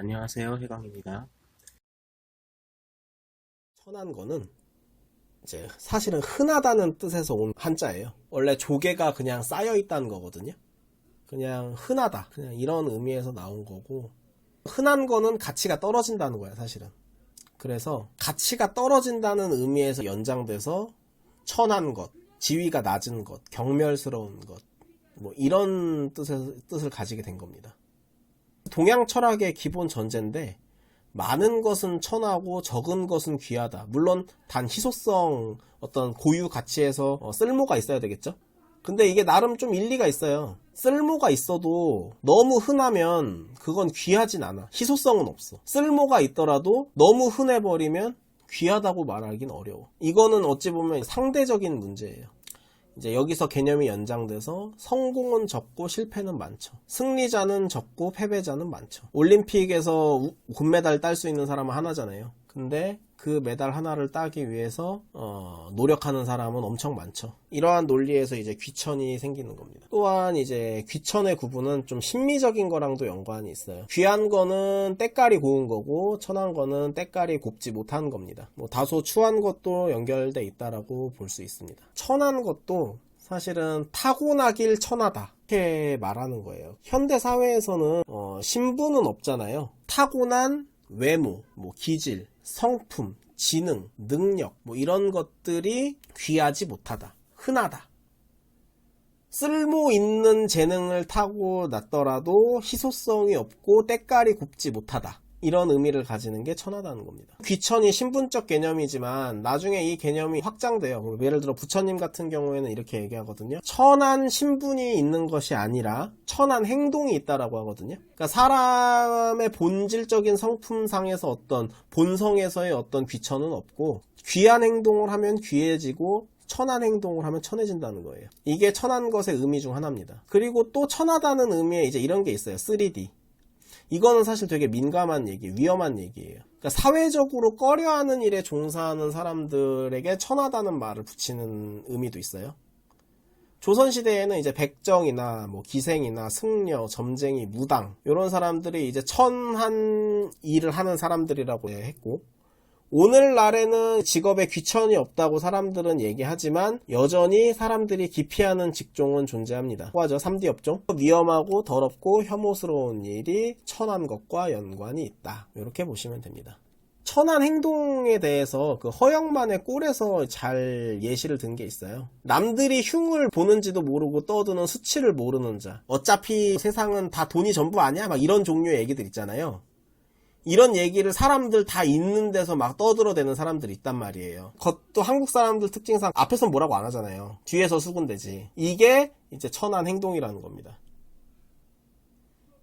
안녕하세요, 해강입니다. 천한 거는 이제 사실은 흔하다는 뜻에서 온 한자예요. 원래 조개가 그냥 쌓여 있다는 거거든요. 그냥 흔하다, 그냥 이런 의미에서 나온 거고, 흔한 거는 가치가 떨어진다는 거야, 사실은. 그래서 가치가 떨어진다는 의미에서 연장돼서 천한 것, 지위가 낮은 것, 경멸스러운 것, 뭐 이런 뜻을 가지게 된 겁니다. 동양 철학의 기본 전제인데, 많은 것은 천하고 적은 것은 귀하다. 물론 단 희소성, 어떤 고유 가치에서 쓸모가 있어야 되겠죠. 근데 이게 나름 좀 일리가 있어요. 쓸모가 있어도 너무 흔하면 그건 귀하진 않아. 희소성은 없어. 쓸모가 있더라도 너무 흔해버리면 귀하다고 말하긴 어려워. 이거는 어찌 보면 상대적인 문제예요. 이제 여기서 개념이 연장돼서 성공은 적고 실패는 많죠. 승리자는 적고 패배자는 많죠. 올림픽에서 금메달 딸 수 있는 사람은 하나잖아요. 근데 그 메달 하나를 따기 위해서 노력하는 사람은 엄청 많죠. 이러한 논리에서 이제 귀천이 생기는 겁니다. 또한 이제 귀천의 구분은 좀 심미적인 거랑도 연관이 있어요. 귀한 거는 때깔이 고운 거고 천한 거는 때깔이 곱지 못한 겁니다. 뭐 다소 추한 것도 연결돼 있다라고 볼 수 있습니다. 천한 것도 사실은 타고나길 천하다 이렇게 말하는 거예요. 현대 사회에서는 신분은 없잖아요. 타고난 외모, 뭐 기질, 성품, 지능, 능력 뭐 이런 것들이 귀하지 못하다, 흔하다. 쓸모 있는 재능을 타고났더라도 희소성이 없고 때깔이 곱지 못하다. 이런 의미를 가지는 게 천하다는 겁니다. 귀천이 신분적 개념이지만 나중에 이 개념이 확장돼요. 예를 들어 부처님 같은 경우에는 이렇게 얘기하거든요. 천한 신분이 있는 것이 아니라 천한 행동이 있다라고 하거든요. 그러니까 사람의 본질적인 성품상에서 어떤 본성에서의 어떤 귀천은 없고 귀한 행동을 하면 귀해지고 천한 행동을 하면 천해진다는 거예요. 이게 천한 것의 의미 중 하나입니다. 그리고 또 천하다는 의미에 이제 이런 게 있어요. 3D. 이거는 사실 되게 민감한 얘기, 위험한 얘기예요. 그러니까 사회적으로 꺼려하는 일에 종사하는 사람들에게 천하다는 말을 붙이는 의미도 있어요. 조선시대에는 이제 백정이나 뭐 기생이나 승려, 점쟁이, 무당 이런 사람들이 이제 천한 일을 하는 사람들이라고 했고, 오늘날에는 직업에 귀천이 없다고 사람들은 얘기하지만 여전히 사람들이 기피하는 직종은 존재합니다. 하죠. 3D 업종. 위험하고 더럽고 혐오스러운 일이 천한 것과 연관이 있다. 이렇게 보시면 됩니다. 천한 행동에 대해서 그 허영만의 꼴에서 잘 예시를 든 게 있어요. 남들이 흉을 보는지도 모르고 떠드는 수치를 모르는 자. 어차피 세상은 다 돈이 전부 아니야? 막 이런 종류의 얘기들 있잖아요. 이런 얘기를 사람들 다 있는 데서 막 떠들어대는 사람들이 있단 말이에요. 그것도 한국 사람들 특징상 앞에선 뭐라고 안 하잖아요. 뒤에서 수군대지. 이게 이제 천한 행동이라는 겁니다.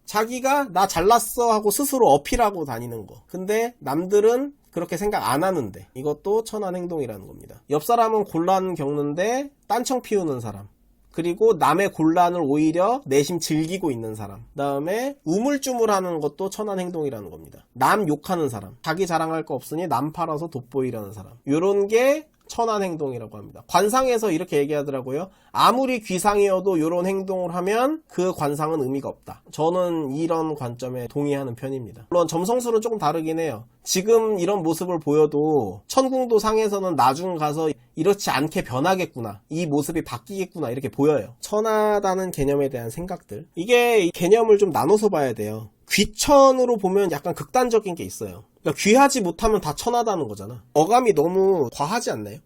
자기가 나 잘났어 하고 스스로 어필하고 다니는 거. 근데 남들은 그렇게 생각 안 하는데 이것도 천한 행동이라는 겁니다. 옆 사람은 곤란 겪는데 딴청 피우는 사람. 그리고 남의 곤란을 오히려 내심 즐기고 있는 사람. 그 다음에 우물쭈물하는 것도 천한 행동이라는 겁니다. 남 욕하는 사람. 자기 자랑할 거 없으니 남 팔아서 돋보이라는 사람. 요런 게 천한 행동이라고 합니다. 관상에서 이렇게 얘기하더라고요. 아무리 귀상이어도 요런 행동을 하면 그 관상은 의미가 없다. 저는 이런 관점에 동의하는 편입니다. 물론 점성술은 조금 다르긴 해요. 지금 이런 모습을 보여도 천궁도 상에서는 나중 가서 이렇지 않게 변하겠구나, 이 모습이 바뀌겠구나 이렇게 보여요. 천하다는 개념에 대한 생각들, 이게 개념을 좀 나눠서 봐야 돼요. 귀천으로 보면 약간 극단적인 게 있어요. 그러니까 귀하지 못하면 다 천하다는 거잖아. 어감이 너무 과하지 않나요?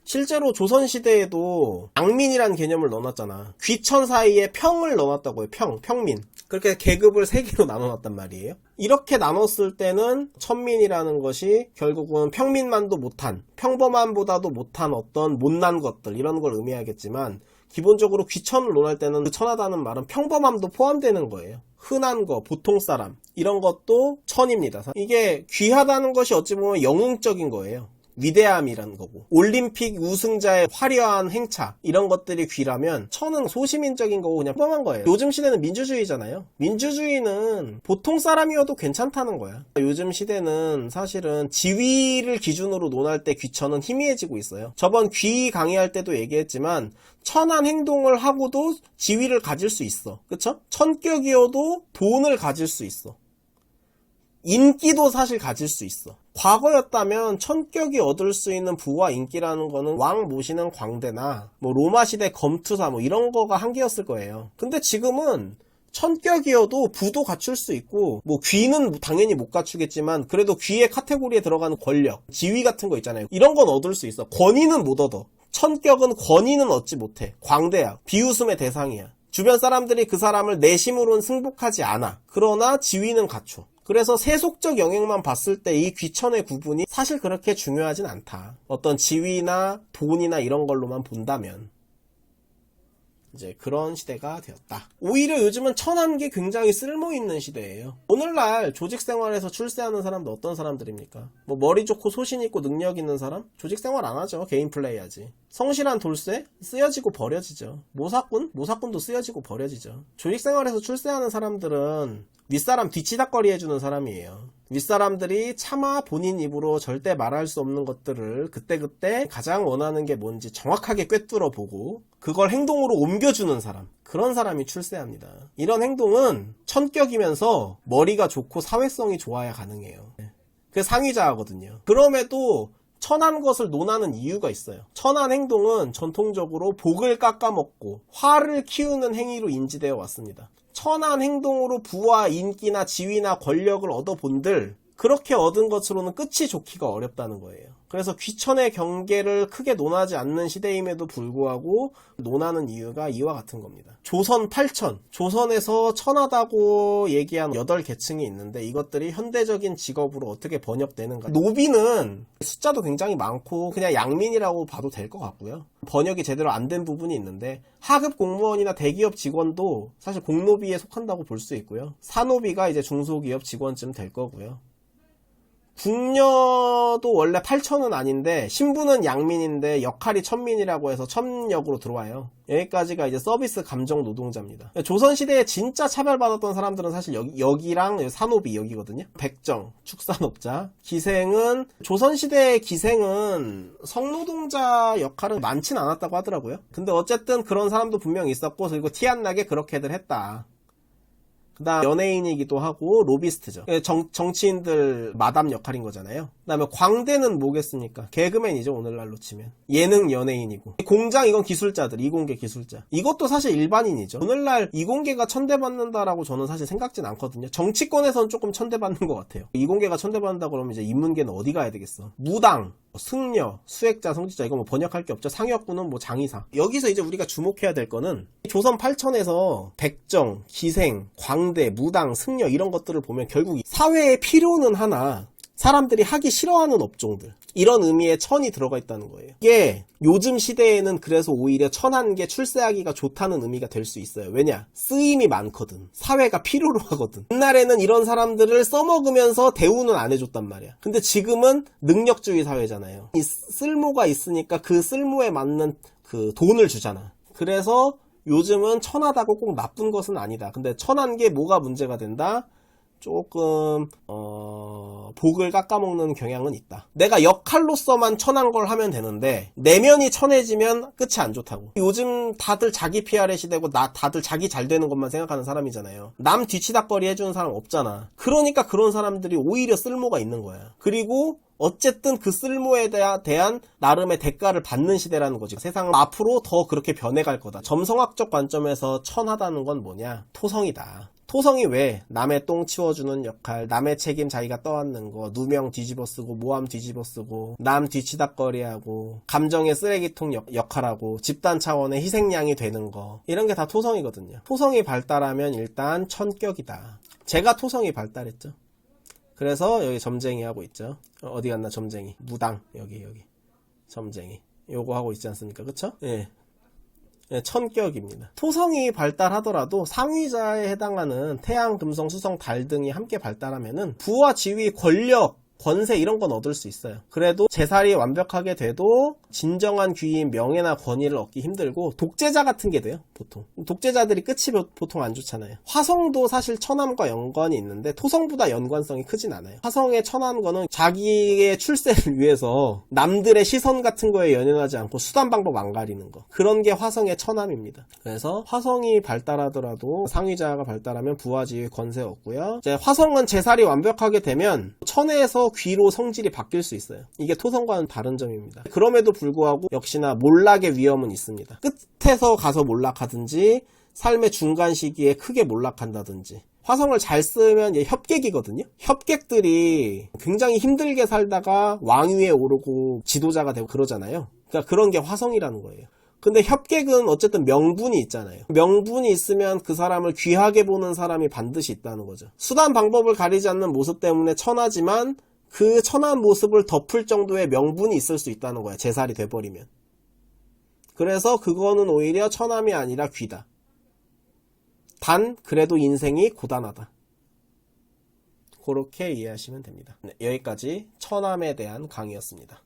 실제로 조선시대에도 양민이라는 개념을 넣어놨잖아. 귀천 사이에 평을 넣어놨다고요. 평민. 그렇게 계급을 3개로 나눠놨단 말이에요. 이렇게 나눴을 때는 천민이라는 것이 결국은 평민만도 못한, 평범한보다도 못한 어떤 못난 것들, 이런 걸 의미하겠지만, 기본적으로 귀천을 논할 때는 그 천하다는 말은 평범함도 포함되는 거예요. 흔한 거, 보통 사람, 이런 것도 천입니다. 이게 귀하다는 것이 어찌 보면 영웅적인 거예요. 위대함이라는 거고, 올림픽 우승자의 화려한 행차, 이런 것들이 귀라면 천은 소시민적인 거고 그냥 평범한 거예요. 요즘 시대는 민주주의잖아요. 민주주의는 보통 사람이어도 괜찮다는 거야. 요즘 시대는 사실은 지위를 기준으로 논할 때 귀천은 희미해지고 있어요. 저번 귀 강의할 때도 얘기했지만 천한 행동을 하고도 지위를 가질 수 있어. 그쵸? 천격이어도 돈을 가질 수 있어. 인기도 사실 가질 수 있어. 과거였다면 천격이 얻을 수 있는 부와 인기라는 거는 왕 모시는 광대나 뭐 로마 시대 검투사 뭐 이런 거가 한계였을 거예요. 근데 지금은 천격이어도 부도 갖출 수 있고, 뭐 귀는 당연히 못 갖추겠지만 그래도 귀의 카테고리에 들어가는 권력, 지위 같은 거 있잖아요. 이런 건 얻을 수 있어. 권위는 못 얻어. 천격은 권위는 얻지 못해. 광대야. 비웃음의 대상이야. 주변 사람들이 그 사람을 내심으로는 승복하지 않아. 그러나 지위는 갖춰. 그래서 세속적 영역만 봤을 때 이 귀천의 구분이 사실 그렇게 중요하진 않다. 어떤 지위나 돈이나 이런 걸로만 본다면. 이제 그런 시대가 되었다. 오히려 요즘은 천한 게 굉장히 쓸모있는 시대예요. 오늘날 조직생활에서 출세하는 사람도 어떤 사람들입니까? 뭐 머리 좋고 소신 있고 능력 있는 사람? 조직생활 안 하죠. 개인 플레이 하지. 성실한 돌쇠? 쓰여지고 버려지죠. 모사꾼? 모사꾼도 쓰여지고 버려지죠. 조직생활에서 출세하는 사람들은 윗사람 뒤치다꺼리 해주는 사람이에요. 윗사람들이 차마 본인 입으로 절대 말할 수 없는 것들을 그때그때 가장 원하는 게 뭔지 정확하게 꿰뚫어 보고 그걸 행동으로 옮겨주는 사람, 그런 사람이 출세합니다. 이런 행동은 천격이면서 머리가 좋고 사회성이 좋아야 가능해요. 그게 상위자하거든요. 그럼에도 천한 것을 논하는 이유가 있어요. 천한 행동은 전통적으로 복을 깎아먹고 화를 키우는 행위로 인지되어 왔습니다. 천한 행동으로 부와 인기나 지위나 권력을 얻어본들 그렇게 얻은 것으로는 끝이 좋기가 어렵다는 거예요. 그래서 귀천의 경계를 크게 논하지 않는 시대임에도 불구하고 논하는 이유가 이와 같은 겁니다. 조선 8천, 조선에서 천하다고 얘기한 8계층이 있는데 이것들이 현대적인 직업으로 어떻게 번역되는가. 노비는 숫자도 굉장히 많고 그냥 양민이라고 봐도 될 것 같고요. 번역이 제대로 안 된 부분이 있는데 하급 공무원이나 대기업 직원도 사실 공노비에 속한다고 볼 수 있고요. 사노비가 이제 중소기업 직원쯤 될 거고요. 궁녀도 원래 8천은 아닌데 신부는 양민인데 역할이 천민이라고 해서 천역으로 들어와요. 여기까지가 이제 서비스 감정 노동자입니다. 조선시대에 진짜 차별받았던 사람들은 사실 여기랑 산업이 여기거든요. 백정, 축산업자. 기생은 조선시대의 기생은 성노동자 역할은 많진 않았다고 하더라고요. 근데 어쨌든 그런 사람도 분명히 있었고 그리고 티 안 나게 그렇게들 했다. 그 다음 연예인이기도 하고 로비스트죠. 정치인들 마담 역할인 거잖아요. 그 다음에 광대는 뭐겠습니까? 개그맨이죠. 오늘날로 치면 예능 연예인이고 공장 이건 기술자들, 이공계 기술자. 이것도 사실 일반인이죠. 오늘날 이공계가 천대받는다라고 저는 사실 생각진 않거든요. 정치권에서는 조금 천대받는 것 같아요. 이공계가 천대받는다 그러면 이제 인문계는 어디 가야 되겠어? 무당, 승려, 수액자, 성직자 이거 뭐 번역할 게 없죠. 상역군은 뭐 장의사. 여기서 이제 우리가 주목해야 될 거는 조선 8천에서 백정, 기생, 광대, 무당, 승려 이런 것들을 보면 결국 사회의 필요는 하나 사람들이 하기 싫어하는 업종들 이런 의미의 천이 들어가 있다는 거예요. 이게 요즘 시대에는 그래서 오히려 천한 게 출세하기가 좋다는 의미가 될 수 있어요. 왜냐? 쓰임이 많거든. 사회가 필요로 하거든. 옛날에는 이런 사람들을 써먹으면서 대우는 안 해줬단 말이야. 근데 지금은 능력주의 사회잖아요. 이 쓸모가 있으니까 그 쓸모에 맞는 그 돈을 주잖아. 그래서 요즘은 천하다고 꼭 나쁜 것은 아니다. 근데 천한 게 뭐가 문제가 된다? 조금 복을 깎아먹는 경향은 있다. 내가 역할로서만 천한 걸 하면 되는데 내면이 천해지면 끝이 안 좋다고. 요즘 다들 자기 PR의 시대고 다들 자기 잘 되는 것만 생각하는 사람이잖아요. 남 뒤치다꺼리 해주는 사람 없잖아. 그러니까 그런 사람들이 오히려 쓸모가 있는 거야. 그리고 어쨌든 그 쓸모에 대한 나름의 대가를 받는 시대라는 거지. 세상은 앞으로 더 그렇게 변해갈 거다. 점성학적 관점에서 천하다는 건 뭐냐? 토성이다. 토성이 왜? 남의 똥 치워주는 역할, 남의 책임 자기가 떠안는 거, 누명 뒤집어 쓰고, 모함 뒤집어 쓰고, 남 뒤치다꺼리하고, 감정의 쓰레기통 역할하고, 집단 차원의 희생양이 되는 거. 이런 게 다 토성이거든요. 토성이 발달하면 일단 천격이다. 제가 토성이 발달했죠. 그래서 여기 점쟁이 하고 있죠. 어디 갔나 점쟁이. 무당. 여기. 점쟁이. 요거 하고 있지 않습니까? 그쵸? 예. 천격입니다. 토성이 발달하더라도 상위자에 해당하는 태양, 금성, 수성, 달 등이 함께 발달하면은 부와 지위, 권력, 권세 이런 건 얻을 수 있어요. 그래도 제살이 완벽하게 돼도 진정한 귀인 명예나 권위를 얻기 힘들고 독재자 같은 게 돼요. 보통. 독재자들이 끝이 보통 안 좋잖아요. 화성도 사실 천암과 연관이 있는데 토성보다 연관성이 크진 않아요. 화성에 천한 거는 자기의 출세를 위해서 남들의 시선 같은 거에 연연하지 않고 수단 방법 안 가리는 거. 그런 게 화성의 천암입니다. 그래서 화성이 발달하더라도 상위자가 발달하면 부하지위 권세 없고요. 이제 화성은 제살이 완벽하게 되면 천에서 귀로 성질이 바뀔 수 있어요. 이게 토성과는 다른 점입니다. 그럼에도 불구하고 역시나 몰락의 위험은 있습니다. 끝에서 가서 몰락하든지 삶의 중간 시기에 크게 몰락한다든지. 화성을 잘 쓰면 협객이거든요. 협객들이 굉장히 힘들게 살다가 왕위에 오르고 지도자가 되고 그러잖아요. 그러니까 그런 게 화성이라는 거예요. 근데 협객은 어쨌든 명분이 있잖아요. 명분이 있으면 그 사람을 귀하게 보는 사람이 반드시 있다는 거죠. 수단 방법을 가리지 않는 모습 때문에 천하지만 그 천한 모습을 덮을 정도의 명분이 있을 수 있다는 거야. 제살이 돼버리면. 그래서 그거는 오히려 천함이 아니라 귀다. 단 그래도 인생이 고단하다. 그렇게 이해하시면 됩니다. 네, 여기까지 천함에 대한 강의였습니다.